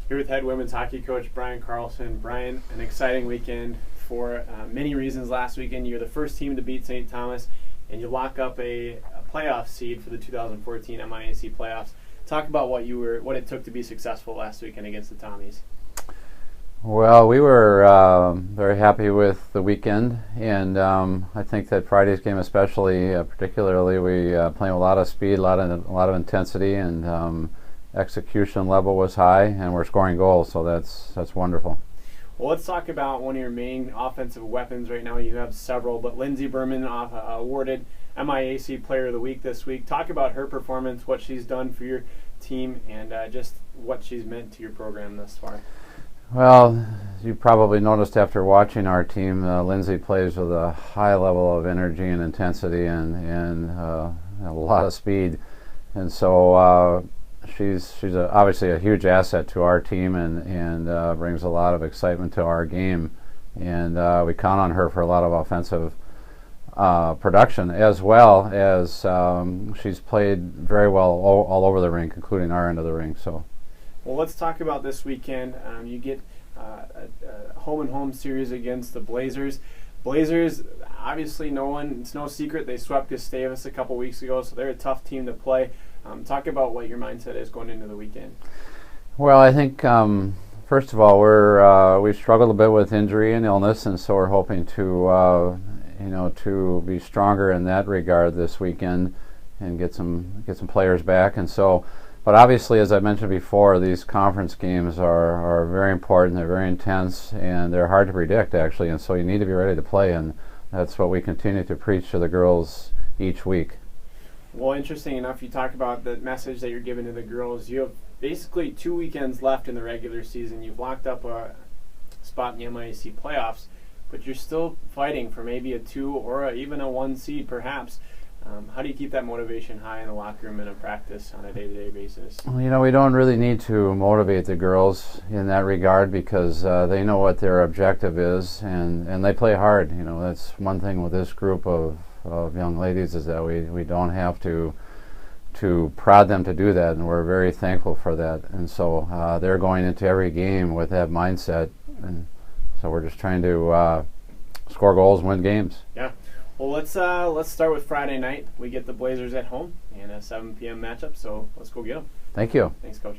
Here with head women's hockey coach Brian Carlson. Brian, an exciting weekend for many reasons last weekend. You're the first team to beat St. Thomas, and you lock up a playoff seed for the 2014 MIAC playoffs. Talk about what it took to be successful last weekend against the Tommies. Well, we were very happy with the weekend, and I think that Friday's game especially, particularly, we playing a lot of speed, a lot of intensity, and execution level was high, and we're scoring goals, so that's wonderful. Well, let's talk about one of your main offensive weapons right now. You have several, but Lindsey Berman awarded MIAC Player of the Week this week. Talk about her performance, what she's done for your team, and just what she's meant to your program thus far. Well, you probably noticed after watching our team, Lindsay plays with a high level of energy and intensity and a lot of speed, and so she's obviously a huge asset to our team and brings a lot of excitement to our game, and we count on her for a lot of offensive production, as well as she's played very well all over the rink, including our end of the rink. So. Well, let's talk about this weekend. You get a home-and-home series against the Blazers. Blazers, obviously, it's no secret they swept Gustavus a couple weeks ago, so they're a tough team to play. Talk about what your mindset is going into the weekend. Well, I think first of all we've struggled a bit with injury and illness, and so we're hoping to to be stronger in that regard this weekend and get some players back, and so. But obviously, as I mentioned before, these conference games are very important. They're very intense, and they're hard to predict, actually. And so you need to be ready to play, and that's what we continue to preach to the girls each week. Well, interesting enough, you talk about the message that you're giving to the girls. You have basically 2 weekends left in the regular season. You've locked up a spot in the MIAC playoffs, but you're still fighting for maybe a 2 or even a 1 seed, perhaps. How do you keep that motivation high in the locker room and in practice on a day-to-day basis? Well, we don't really need to motivate the girls in that regard because they know what their objective is, and they play hard. That's one thing with this group of young ladies is that we don't have to prod them to do that, and we're very thankful for that. And so they're going into every game with that mindset, and so we're just trying to score goals and win games. Yeah. Well, let's start with Friday night. We get the Blazers at home and a 7 p.m. matchup, so let's go get them. Thank you. Thanks, Coach.